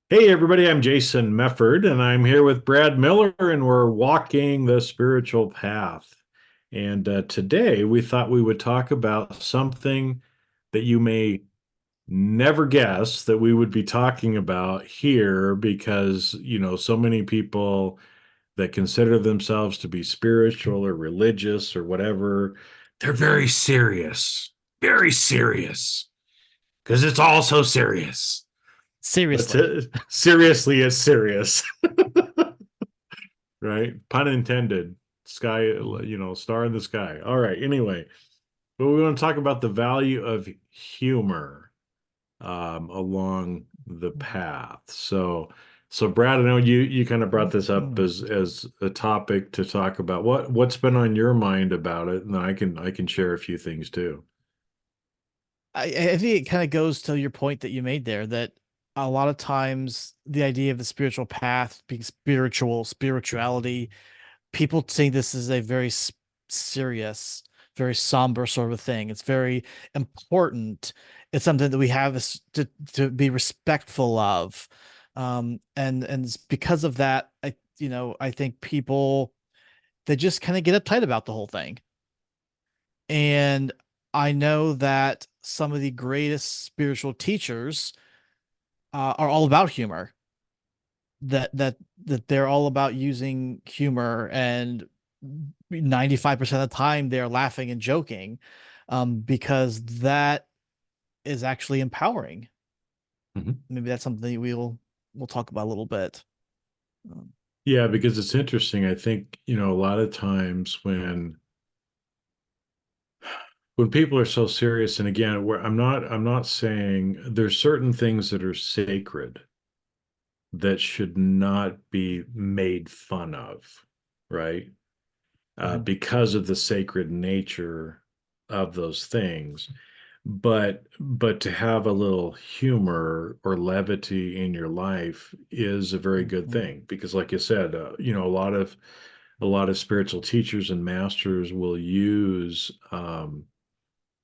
Hey everybody, I'm Jason Mefford and I'm here with Brad Miller and we're walking the spiritual path. And today we thought we would talk about something that you may never guess that we would be talking about here because, so many people that consider themselves to be spiritual or religious or whatever, they're very serious because it's all so serious. But Seriously. seriously, it's serious, right? Pun intended. Sky, star in the sky. All right. Anyway, but we want to talk about the value of humor along the path. So Brad, I know you kind of brought this up Mhm. as a topic to talk about. What's been on your mind about it, and then I can share a few things too. I think it kind of goes to your point that you made there that a lot of times the idea of the spiritual path being spirituality, people see this as a very serious, very somber sort of thing. It's very important. It's something that we have to be respectful of. And it's because of that, I think people they just kind of get uptight about the whole thing. And I know that some of the greatest spiritual teachers are all about humor. That they're all about using humor, and 95% of the time they're laughing and joking, because that is actually empowering. Mhm. Maybe that's something we'll talk about a little bit. Um, Yeah, because it's interesting. I think, a lot of times when people are so serious, and again, I'm not saying there's certain things that are sacred that should not be made fun of, right? mhm, Because of the sacred nature of those things. But to have a little humor or levity in your life is a very good mhm, thing because, like you said, a lot of spiritual teachers and masters will use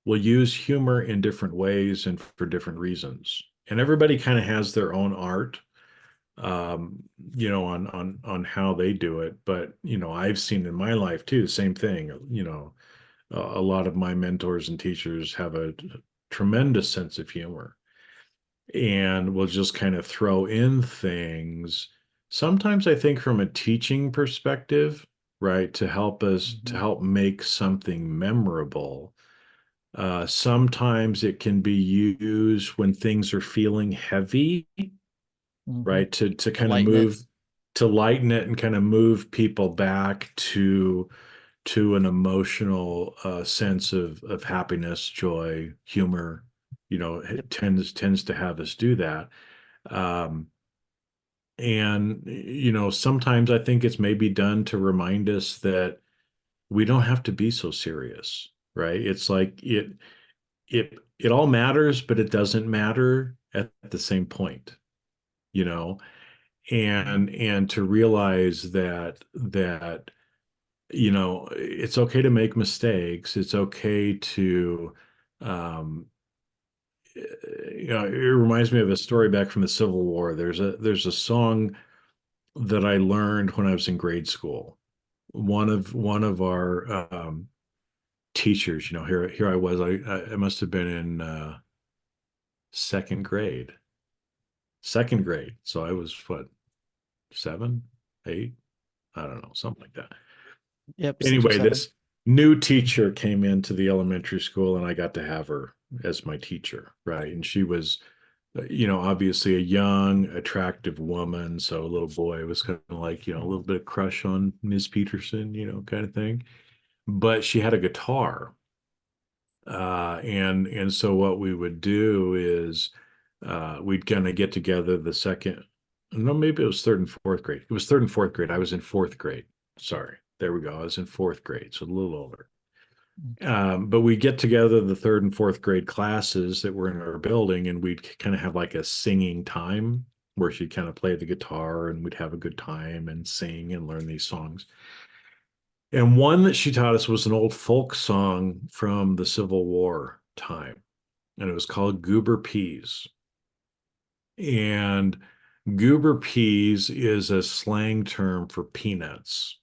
humor in different ways and for different reasons. And everybody kind of has their own art, on how they do it. But I've seen in my life too, the same thing. A lot of my mentors and teachers have a tremendous sense of humor and will just kind of throw in things. Sometimes I think from a teaching perspective, right, to mhm, help make something memorable. Sometimes it can be used when things are feeling heavy, mhm. right? To To kind of lighten it. move, to lighten it and kind of move people back to an emotional sense of happiness, joy, humor. Yep. It tends to have us do that. Um, and sometimes I think it's maybe done to remind us that we don't have to be so serious, right? It's like it all matters, but it doesn't matter at the same point, you know, and to realize that it's okay to make mistakes. It's okay to um it reminds me of a story back from the Civil War. There's a song that I learned when I was in grade school. One of our teachers, here I was. I must have been in second grade. Second grade. So I was what, 7, 8? I don't know, something like that. Yep, 6 or Anyway, 7. this new teacher came into the elementary school and I got to have her as my teacher, right? And she was, obviously a young, attractive woman. So a little boy was kind of like, a little bit of crush on Ms. Peterson, kind of thing. But she had a guitar. And so what we would do is we'd kind of get together the second, no, maybe it was third and fourth grade. It was third and fourth grade. I was in fourth grade. Sorry. There we go. I was in fourth grade, so a little older. But we get together the third and fourth grade classes that were in our building, and we'd kind of have like a singing time where she'd kind of play the guitar and we'd have a good time and sing and learn these songs. And one that she taught us was an old folk song from the Civil War time, and it was called Goober Peas. And Goober peas is a slang term for peanuts.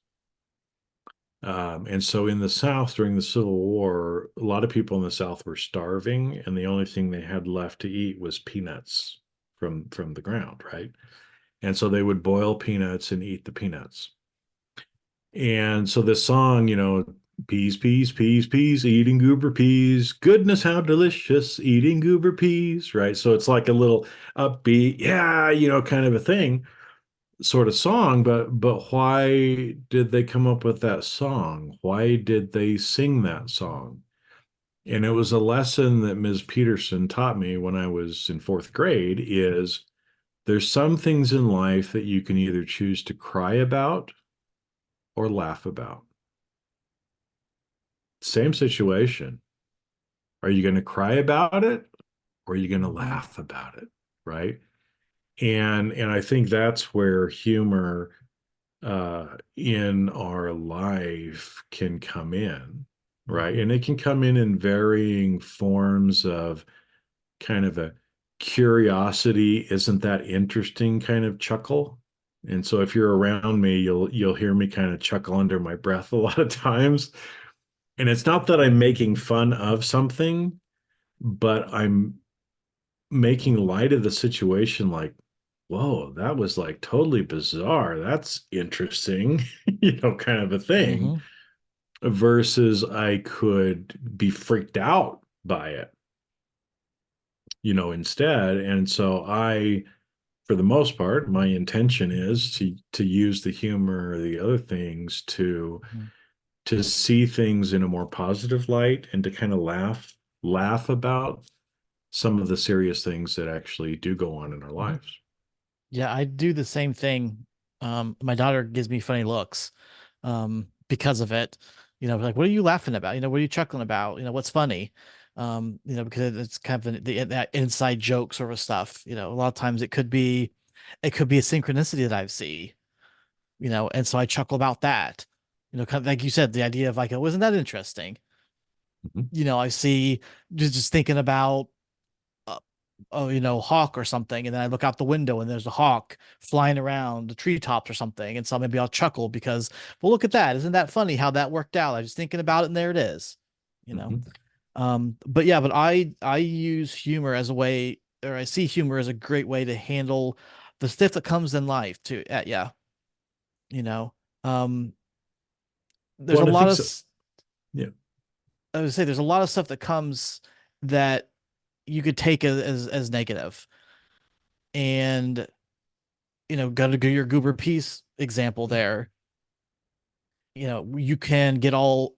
And so in the South during the Civil War, a lot of people in the South were starving, and the only thing they had left to eat was peanuts from the ground, right? And so they would boil peanuts and eat the peanuts. And so this song, peas, peas, peas, peas, eating goober peas. Goodness, how delicious eating goober peas, right? So it's like a little upbeat, yeah, kind of a thing, sort of song. But why did they come up with that song? Why did they sing that song? And it was a lesson that Ms. Peterson taught me when I was in fourth grade is there's some things in life that you can either choose to cry about or laugh about. Same situation. Are you going to cry about it or are you going to Hmm. laugh about it? Right. And I think that's where humor in our life can come in. Right. Hmm. And it can come in varying forms of kind of a curiosity, isn't that interesting kind of chuckle. And so if you're around me, you'll hear me kind of chuckle under my breath a lot of times. And it's not that I'm making fun of something, but I'm making light of the situation like, whoa, that was like totally bizarre. That's interesting, kind of a thing, Hmm. versus I could be freaked out by it, instead. And so for the most part, my intention is to use the humor or the other things to see things in a more positive light and to kind of laugh about some of the serious things that actually do go on in our Hmm. lives. Yeah, I do the same thing. My daughter gives me funny looks, because of it. Like, what are you laughing about? What are you chuckling about? What's funny? Because it's kind of that inside joke sort of stuff. A lot of times it could be a synchronicity that I see. And so I chuckle about that. Kind of like you said, the idea of like, oh, isn't that interesting? Mhm. I see just thinking about uh, oh, hawk or something, and then I look out the window and there's a hawk flying around the treetops or something, and so maybe I'll chuckle because, well, look at that, isn't that funny how that worked out? I was thinking about it, and there it is, you know. Mhm. But yeah, but I use humor as a way, or I see humor as a great way to handle the stuff that comes in life too. Yeah, you know, um, there's Well, a and I lot think of, so. Yeah. I would say there's a lot of stuff that comes that you could take as negative, and gotta go your goober piece example there. You can get all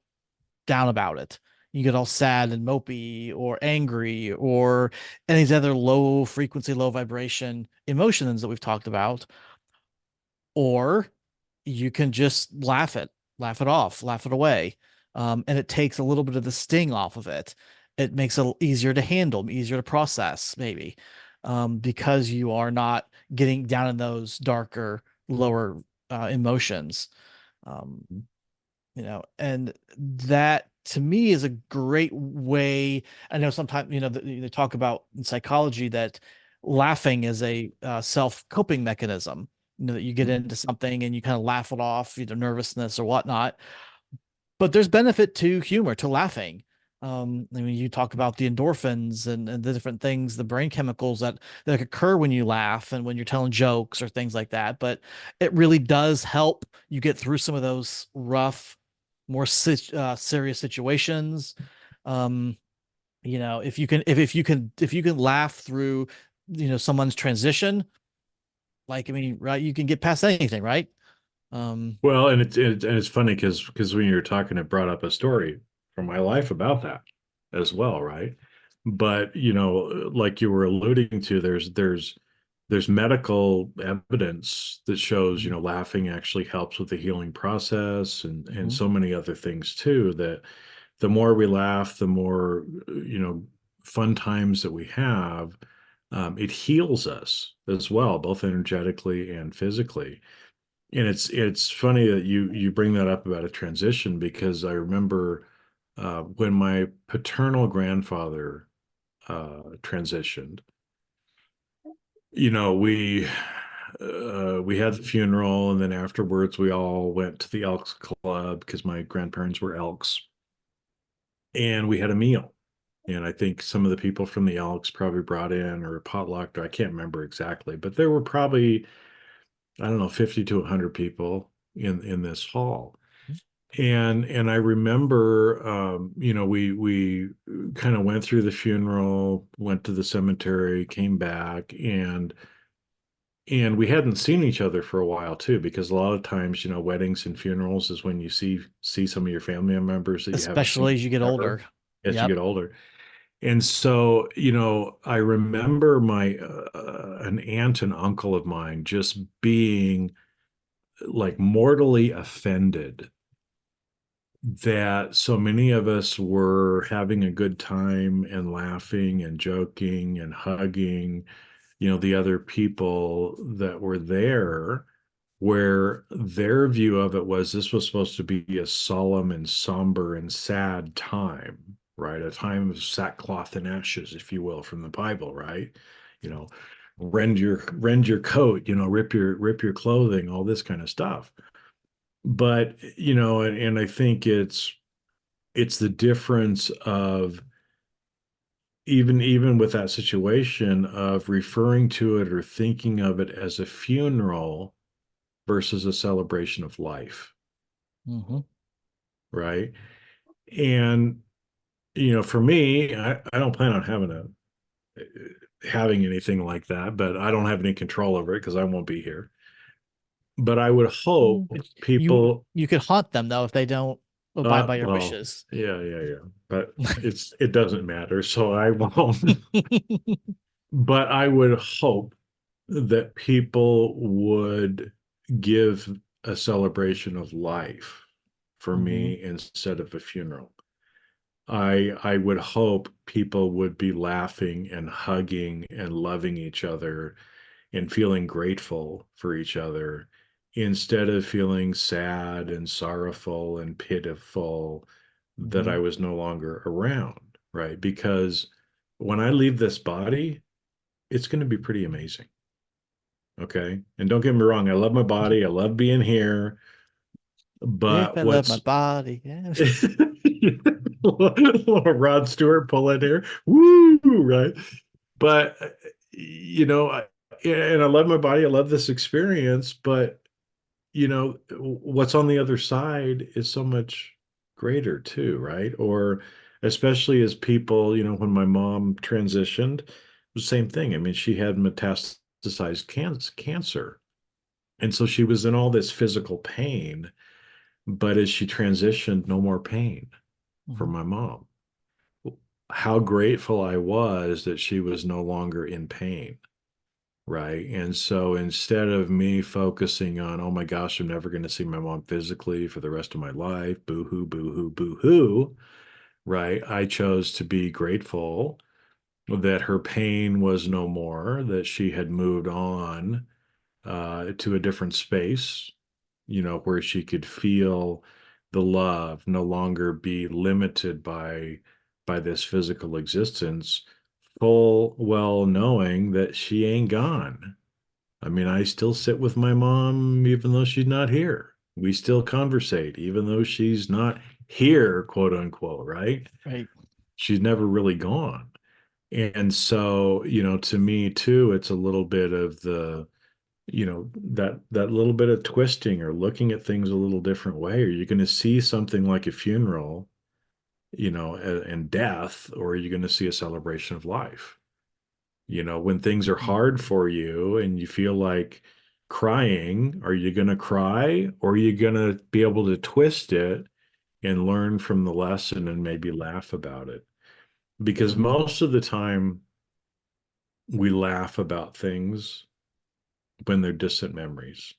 down about it. You get all sad and mopey or angry or any of these other low frequency, low vibration emotions that we've talked about. Or you can just laugh it off, laugh it away. And it takes a little bit of the sting off of it. It makes it easier to handle, easier to process, maybe, because you are not getting down in those darker, lower emotions. Um, and that to me is a great way. I know sometimes, they talk about in psychology that laughing is a self-coping mechanism. That you get Mhm. into something and you kind of laugh it off, either nervousness or whatnot. But there's benefit to humor, to laughing. I mean, you talk about the endorphins and the different things, the brain chemicals that occur when you laugh and when you're telling jokes or things like that. But it really does help you get through some of those rough, more serious situations. Um, if you can laugh through, someone's transition, like, I mean, right, you can get past anything, right? Um, Well, and it's funny because when you were talking, it brought up a story from my life about that as well, right? But like you were alluding to, there's medical evidence that shows mhm, laughing actually helps with the healing process and mhm, so many other things too. That the more we laugh, the more fun times that we have. It heals us as well, both energetically and physically. And it's funny that you bring that up about a transition because I remember when my paternal grandfather transitioned. We we had the funeral, and then afterwards we all went to the Elks Club because my grandparents were Elks, and we had a meal. And I think some of the people from the Elks probably brought in or potlucked, or I can't remember exactly, but there were probably, I don't know, 50 to 100 people in this hall. And I remember, we kind of went through the funeral, went to the cemetery, came back, and we hadn't seen each other for a while too, because a lot of times, weddings and funerals is when you see some of your family members that you haven't Especially seen as you get ever older. as you Yep. get older. And so, I remember my an aunt and uncle of mine just being like mortally offended that so many of us were having a good time and laughing and joking and hugging, the other people that were there, where their view of it was this was supposed to be a solemn and somber and sad time, right? A time of sackcloth and ashes, if you will, from the Bible, right? You know, rend your coat, rip your clothing, all this kind of stuff. But, and I think it's the difference of even with that situation of referring to it or thinking of it as a funeral versus a celebration of life, Hmm. right? And for me, I don't plan on having anything like that, but I don't have any control over it because I won't be here. But I would hope But you people, you could haunt them though if they don't abide by your well, wishes. yeah, yeah, yeah, but it doesn't matter, so I won't. But I would hope that people would give a celebration of life for Hmm. me instead of a funeral. I would hope people would be laughing and hugging and loving each other and feeling grateful for each other instead of feeling sad and sorrowful and pitiful that Hmm. I was no longer around, right? Because when I leave this body, it's going to be pretty amazing. Okay. And don't get me wrong, I love my body, I love being here, If but I love my body, yeah. Rod Stewart pull in here, woo, right? But and I love my body, I love this experience, but what's on the other side is so much greater too, right? Or especially as people, when my mom transitioned, it was the same thing. I mean, she had metastasized cancer. And so she was in all this physical pain, but as she transitioned, no more pain for Hmm. my mom. How grateful I was that she was no longer in pain, right? And so instead of me focusing on, oh my gosh, I'm never going to see my mom physically for the rest of my life, boo hoo, boo hoo, boo hoo, right? I chose to be grateful that her pain was no more, that she had moved on to a different space, where she could feel the love, no longer be limited by this physical existence, full well knowing that she ain't gone. I mean, I still sit with my mom even though she's not here. We still conversate even though she's not here, quote unquote, right? Right. She's never really gone. And so, to me too, it's a little bit of that little bit of twisting or looking at things a little different way. Are you going to see something like a funeral, and death, or are you going to see a celebration of life? When things are hard Mhm. for you and you feel like crying, are you going to cry, or are you going to be able to twist it and learn from the lesson and maybe laugh about it? Because Mhm. most of the time we laugh about things when they're distant memories,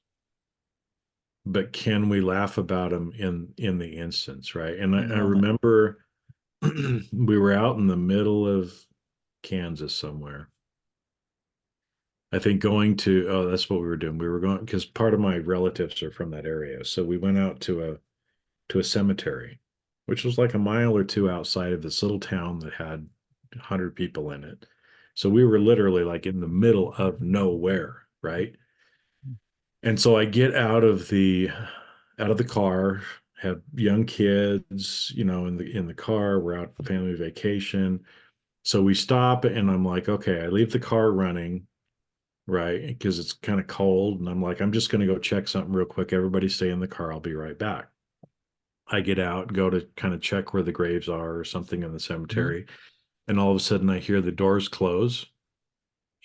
but can we laugh about them in the instance, right? And In the I moment. remember we were out in the middle of Kansas somewhere. I think going to, oh, that's what we were doing. We were going because part of my relatives are from that area. So we went out to a cemetery, which was like a mile or two outside of this little town that had 100 people in it. So we were literally like in the middle of nowhere, right? And so I get out of the car, have young kids, in the car. We're out family vacation. So we stop and I'm like, okay, I leave the car running, right? Because it's kind of cold. And I'm like, I'm just going to go check something real quick. Everybody stay in the car. I'll be right back. I get out, go to kind of check where the graves are or something in the Mhm. cemetery. And all of a sudden I hear the doors close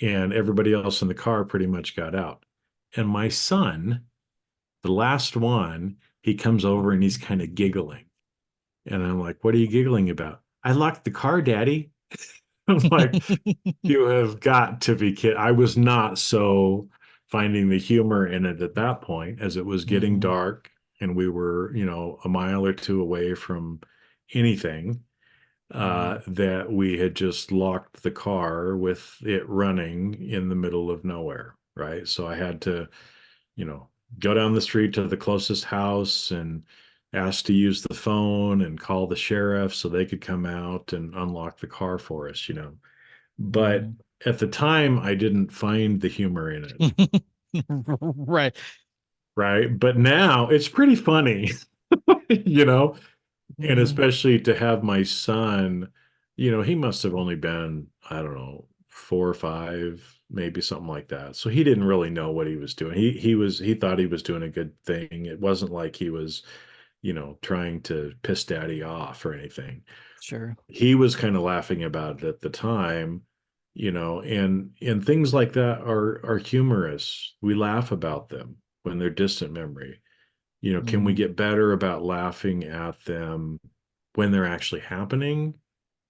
and everybody else in the car pretty much got out. And my son, the last one, he comes over and he's kind of giggling. And I'm like, what are you giggling about? I locked the car, Daddy. I'm like, you have got to be kidding. I was not so finding the humor in it at that point as it was getting Mhm. dark and we were, a mile or two away from anything, Mhm. that we had just locked the car with it running in the middle of nowhere. Right. So I had to, you know, go down the street to the closest house and ask to use the phone and call the sheriff so they could come out and unlock the car for us. But Mhm. at the time, I didn't find the humor in it, Right. right? But now it's pretty funny, you know, and Mhm. especially to have my son, he must have only been, I don't know, 4 or 5, maybe something like that. So he didn't really know what he was doing. He thought he was doing a good thing. It wasn't like he was, trying to piss daddy off or anything. Sure. He was kind of laughing about it at the time, and things like that are humorous. We laugh about them when they're distant memory. Can we Mhm. get better about laughing at them when they're actually happening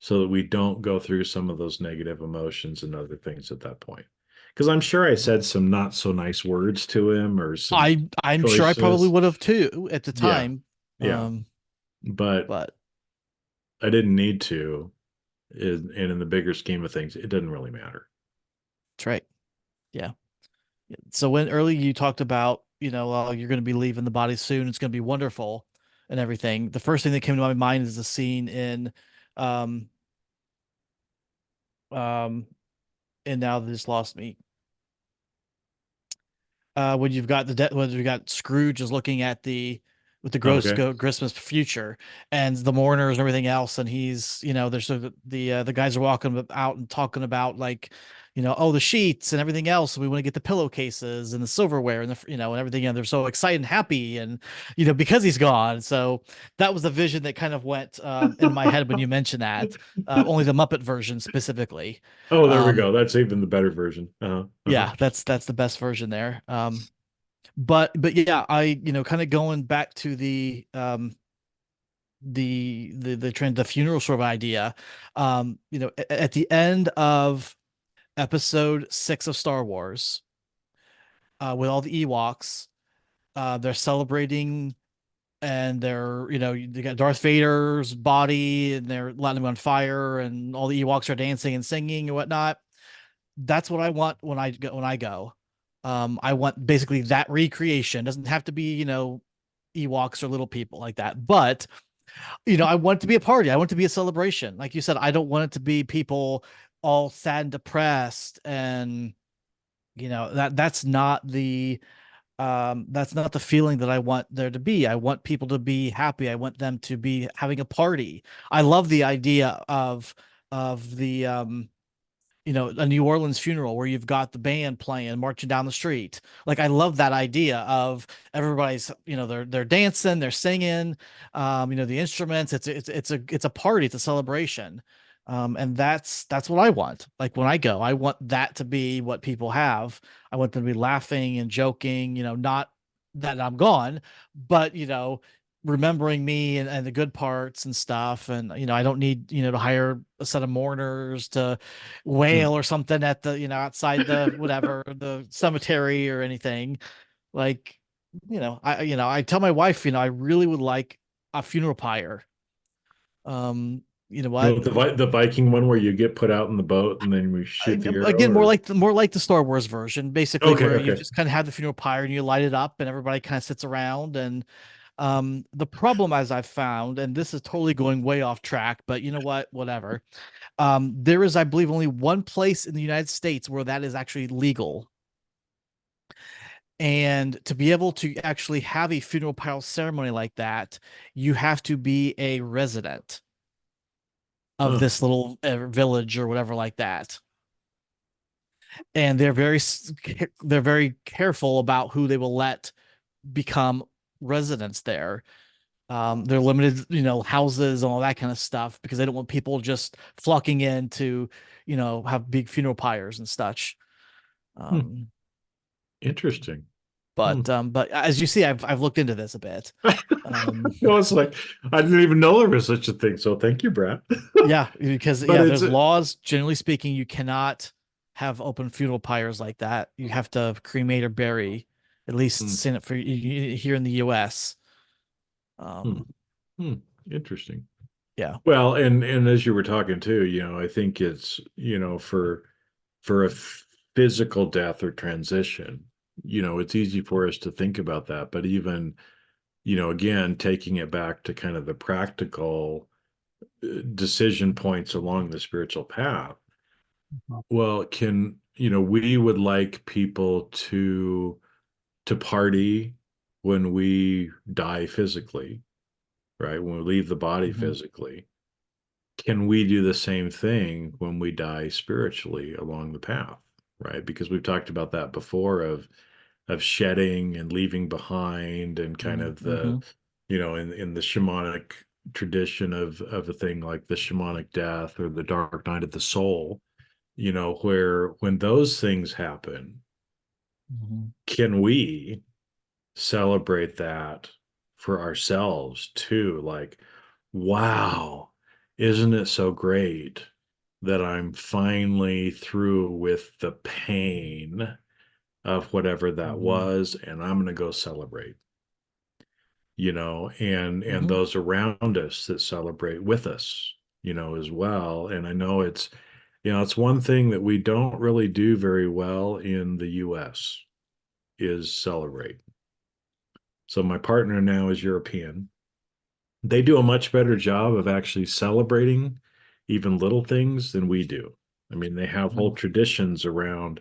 so that we don't go through some of those negative emotions and other things at that point? Because I'm sure I said some not so nice words to him or some I'm sure I probably choices. would have too at the Yeah, time. yeah. Um, But but I didn't need to. And in the bigger scheme of things, it doesn't really matter. that's right. Yeah. So when early you talked about, you're going to be leaving the body soon, it's going to be wonderful and everything. The first thing that came to my mind is the scene um, um, and now this lost me. When you've got Scrooge is looking at the with the gross Okay. Christmas future and the mourners and everything else, and he's there's the guys are walking out and talking about like oh the sheets and everything else. We want to get the pillowcases and the silverware and the and everything, and they're so excited and happy and because he's gone. So that was the vision that kind of went in my head when you mentioned that. Only the Muppet version specifically. Oh, there we Um, go. That's even the better version. Uh-huh. yeah, that's the best version there. But yeah, I kind of going back to the trend, the funeral sort of idea. At the end of episode 6 of Star Wars, with all the Ewoks, they're celebrating and they're they got Darth Vader's body and they're lighting him on fire and all the Ewoks are dancing and singing and whatnot. That's what I want when I go. I want basically that recreation. Doesn't have to be, Ewoks or little people like that. But, I want it to be a party. I want it to be a celebration. Like you said, I don't want it to be people all sad and depressed and that's not the feeling that I want there to be. I want people to be happy. I want them to be having a party. I love the idea of the a New Orleans funeral where you've got the band playing, marching down the street. Like I love that idea of everybody's, they're dancing, they're singing, the instruments. It's a party, it's a celebration. And that's what I want. Like when I go, I want that to be what people have. I want them to be laughing and joking, not that I'm gone, but remembering me and the good parts and stuff. And I don't need, to hire a set of mourners to Hmm. whale or something at the outside the whatever the cemetery or anything like I tell my wife I really would like a funeral pyre. You know what The Viking one where you get put out in the boat and then we shoot the arrow, again or more like the Star Wars version basically okay, where you okay. just kind of have the funeral pyre and you light it up and everybody kind of sits around and the problem as I've found, and this is totally going way off track, but you know what whatever. There is, I believe, only one place in the United States where that is actually legal. And to be able to actually have a funeral pyre ceremony like that, you have to be a resident of Huh. this little village or whatever like that. And they're very careful about who they will let become residents there. They're limited, houses and all that kind of stuff because they don't want people just flocking in to, have big funeral pyres and such. Hmm. Um, Interesting. Hmm. but as you see, I've looked into this a bit. Um, It was like I didn't even know there was such a thing. So thank you, Brad. yeah, because But it's there's laws. Generally speaking, you cannot have open funeral pyres like that. You have to cremate or bury, at least hmm, seen it for here in the U.S. hmm, Um, hmm, interesting. yeah. Well, and as you were talking too, I think it's, for a physical death or transition, it's easy for us to think about that. But even, again, taking it back to kind of the practical decision points along the spiritual path. Well, we would like people to party when we die physically, right? When we leave the body Mhm. physically. Can we do the same thing when we die spiritually along the path, right? Because we've talked about that before of shedding and leaving behind and kind of Mm-hmm. in the shamanic tradition of a thing like the shamanic death or the dark night of the soul, where when those things happen, Hmm. can we celebrate that for ourselves too? Like, wow, isn't it so great that I'm finally through with the pain of whatever that Hmm. was, and I'm going to go celebrate, and Hmm. those around us that celebrate with us, as well. And I know it's one thing that we don't really do very well in the US is celebrate. So my partner now is European. They do a much better job of actually celebrating even little things than we do. I mean, they have Hmm. whole traditions around,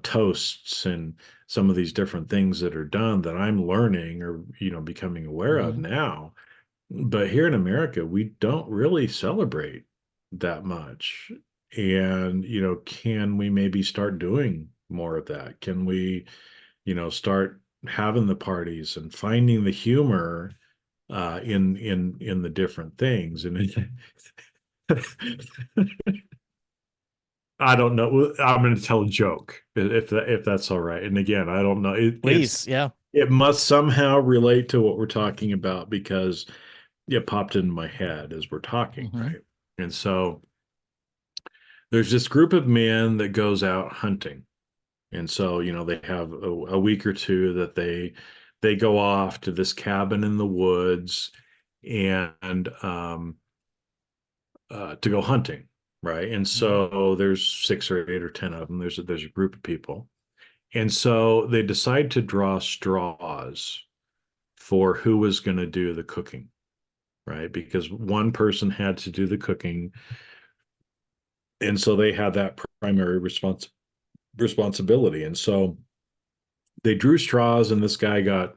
toasts and some of these different things that are done that I'm learning or, becoming aware of Hmm. now. But here in America, we don't really celebrate that much. And, can we maybe start doing more of that? Can we, start having the parties and finding the humor in the different things? And I don't know. I'm going to tell a joke if that's all right. And again, I don't know. Please, yeah. It must somehow relate to what we're talking about because it popped into my head as we're talking, Hmm. right? And so there's this group of men that goes out hunting. And so, they have a week or two that they go off to this cabin in the woods and to go hunting, right? And Hmm. so there's 6 or 8 or 10 of them. There's a group of people, and so they decide to draw straws for who was going to do the cooking, right? Because one person had to do the cooking, and so they had that primary responsibility. And so they drew straws, and this guy got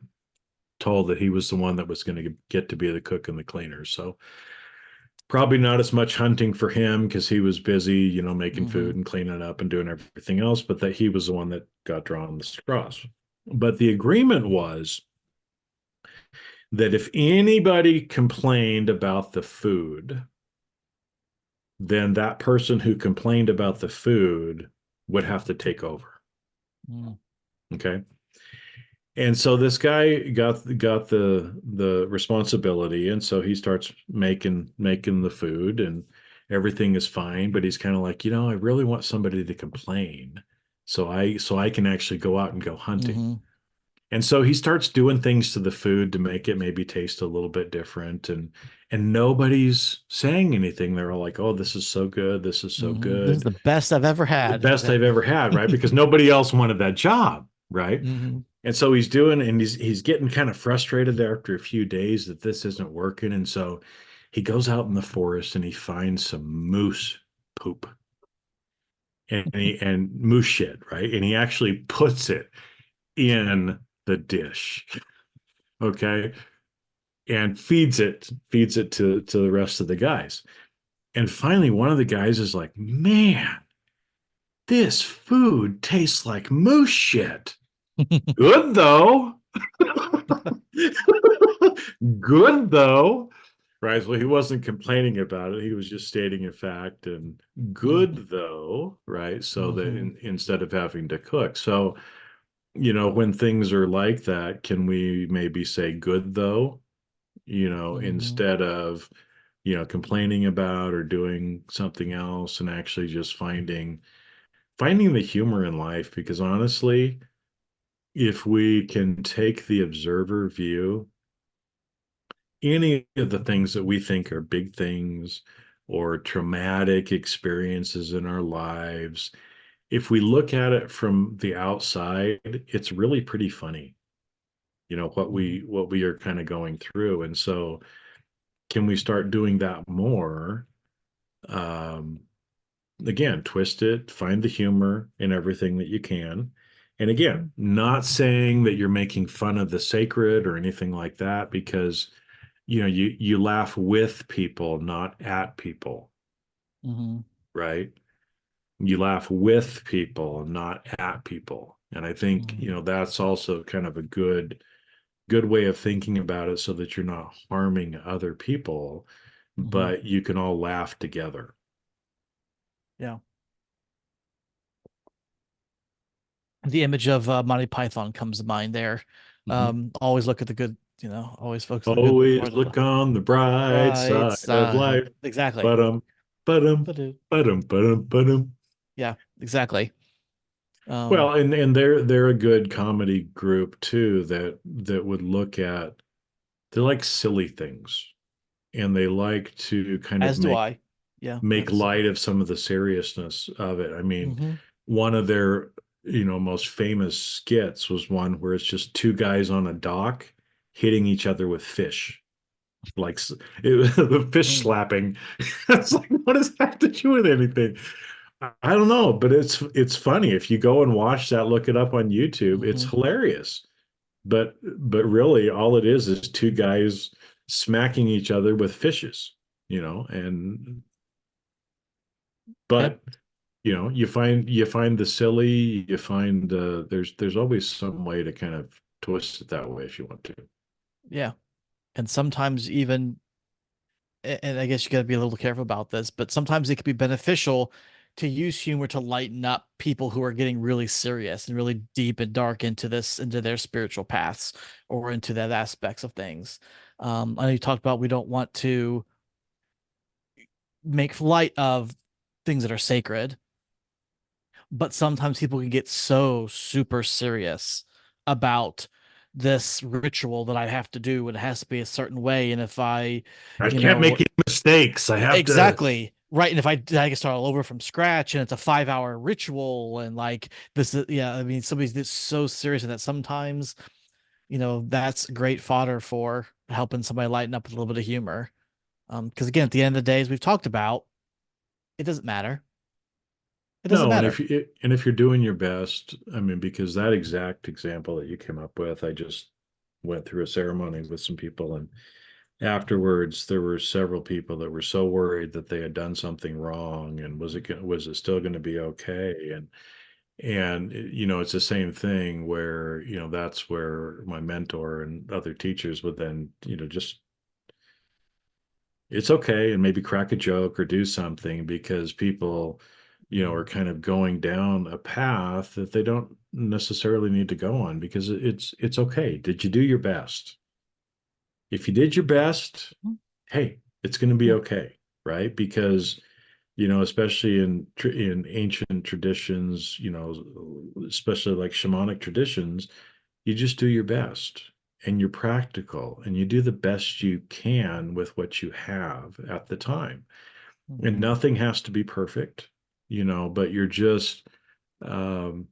told that he was the one that was going to get to be the cook and the cleaner. So probably not as much hunting for him because he was busy, making food Hmm. and cleaning up and doing everything else, but that he was the one that got drawn the straws. But the agreement was that if anybody complained about the food, then that person who complained about the food would have to take over. Hmm. Okay. And so this guy got the responsibility, and so he starts making the food, and everything is fine. But he's kind of like, I really want somebody to complain, so I can actually go out and go hunting. Hmm. And so he starts doing things to the food to make it maybe taste a little bit different, and nobody's saying anything. They're all like, "Oh, this is so good. This is so This is good. the best I've ever The had. best I've ever had," right? Because nobody else wanted that job, right? Hmm. And so he's doing, and he's getting kind of frustrated there after a few days that this isn't working. And so he goes out in the forest and he finds some moose poop and moose shit, right? And he actually puts it in the dish. Okay. And feeds it to the rest of the guys. And finally, one of the guys is like, man, this food tastes like moose shit. Good though. Good though. Right. So he wasn't complaining about it. He was just stating a fact and Mhm. good though. Right. So that Mhm. instead of having to cook. So, when things are like that, can we maybe say good though, Mhm. instead of, complaining about or doing something else and actually just finding the humor in life? Because honestly, if we can take the observer view, any of the things that we think are big things or traumatic experiences in our lives, if we look at it from the outside, it's really pretty funny, what Mhm. we are kind of going through. And so can we start doing that more? Um, Again, twist it, find the humor in everything that you can. And again, Mhm. not saying that you're making fun of the sacred or anything like that, because you laugh with people, not at people, Mhm. right? You laugh with people, not at people. And I think, Mhm. that's also kind of a good way of thinking about it, so that you're not harming other people, Mhm. but you can all laugh together. Yeah. The image of Monty Python comes to mind there. Mhm. Always look at the good, always focus on the good Always part of look on the bright right side of side. life. Exactly. But but Ba-do. but Yeah, exactly. Um, Well, and they're a good comedy group too, that would look at, they like silly things, and they like to kind of as do make I. Yeah, make that's light of some of the seriousness of it. I mean, mm-hmm. one of their, most famous skits was one where it's just two guys on a dock hitting each other with fish. Like it was the fish Mm-hmm. slapping. It's like, what does that have to do with anything? I don't know, but it's funny. If you go and watch that, look it up on YouTube, it's Mm-hmm. hilarious. But really, all it is two guys smacking each other with fishes, and Yeah, but you find the silly, you find there's always some way to kind of twist it that way if you want to. yeah. And sometimes even and I guess you got to be a little careful about this, but sometimes it can be beneficial to use humor to lighten up people who are getting really serious and really deep and dark into their spiritual paths or into that aspects of things. I know you talked about we don't want to make light of things that are sacred, but sometimes people can get so super serious about this ritual that I have to do, and it has to be a certain way. And if I, I you can't make know, any mistakes. I have to. exactly. Right. And if I can start all over from scratch and it's a 5 hour ritual and like this is yeah, I mean somebody's this so serious and that sometimes, that's great fodder for helping somebody lighten up with a little bit of humor. Because again, at the end of the day, as we've talked about, it doesn't matter. It doesn't No, and matter. if you're doing your best, I mean, because that exact example that you came up with, I just went through a ceremony with some people, and afterwards there were several people that were so worried that they had done something wrong, and was it still going to be okay? And it's the same thing where, that's where my mentor and other teachers would then, just, it's okay, and maybe crack a joke or do something, because people, are Mhm. kind of going down a path that they don't necessarily need to go on, because it's okay. Did you do your best? If you did your best, hey, it's going to be Yeah. okay, right? Because especially in ancient traditions, especially like shamanic traditions, you just do your best, and you're practical, and you do the best you can with what you have at the time. And Mhm. nothing has to be perfect, but you're just, um,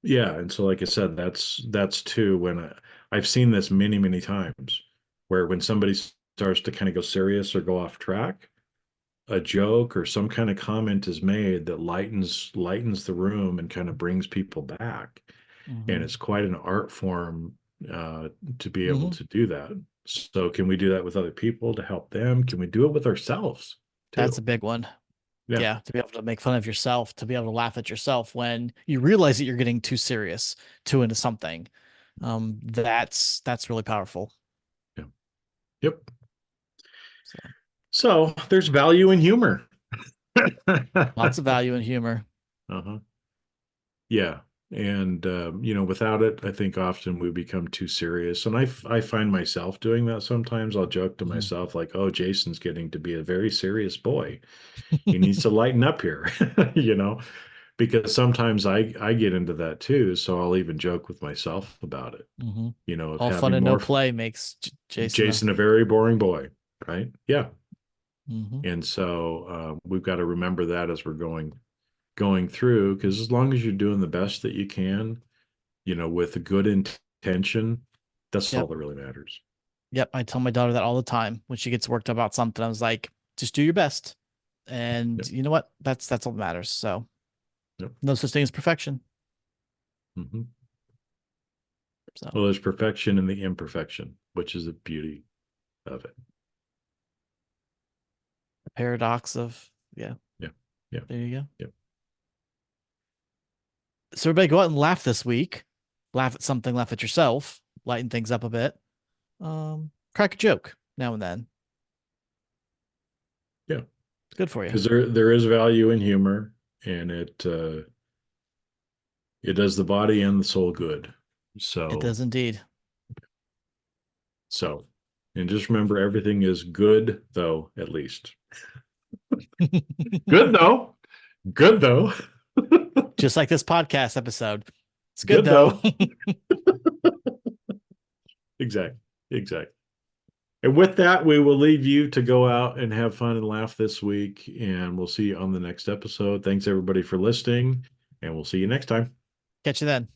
yeah. And so, like I said, that's too, when I've seen this many, many times, where when somebody starts to kind of go serious or go off track, a joke or some kind of comment is made that lightens the room and kind of brings people back. And Hmm. it's quite an art form to be able Hmm. to do that. So can we do that with other people to help them? Can we do it with ourselves That's a too? big one. Yeah, Yeah, to be able to make fun of yourself, to be able to laugh at yourself when you realize that you're getting too serious, too into something. That's really powerful. yeah, yep. So So there's value in humor. lots of value in humor. Uh-huh. Yeah. And without it, I think often we become too serious. And I find myself doing that sometimes. I'll joke to Mhm. myself like, "Oh, Jason's getting to be a very serious boy. He needs to lighten up here," you know, because sometimes I get into that too. So I'll even joke with myself about it, Hmm. of All fun having and no more play makes Jason a. Jason a very boring boy, right? Yeah. Hmm. And so we've got to remember that as we're going through, because as long as you're doing the best that you can, with a good intention, that's all Yep. that really matters. Yep. I tell my daughter that all the time when she gets worked up about something. I was like, just do your best. And Yep. you know what? That's all that matters. So Yep. no such thing as perfection. Hmm. So Well, there's perfection in the imperfection, which is the beauty of it. the paradox of, yeah, Yeah. Yeah. there you go. Yeah. So everybody go out and laugh this week. Laugh at something, laugh at yourself, lighten things up a bit. Crack a joke now and then. Yeah. It's good for you. Because there is value in humor, and it does the body and the soul good. It So does indeed. so, and just remember, everything is good though. At least good though. Good though. Just like this podcast episode. It's good Good though. though. Exactly. Exactly. And with that, we will leave you to go out and have fun and laugh this week. And we'll see you on the next episode. Thanks everybody for listening, and we'll see you next time. Catch you then.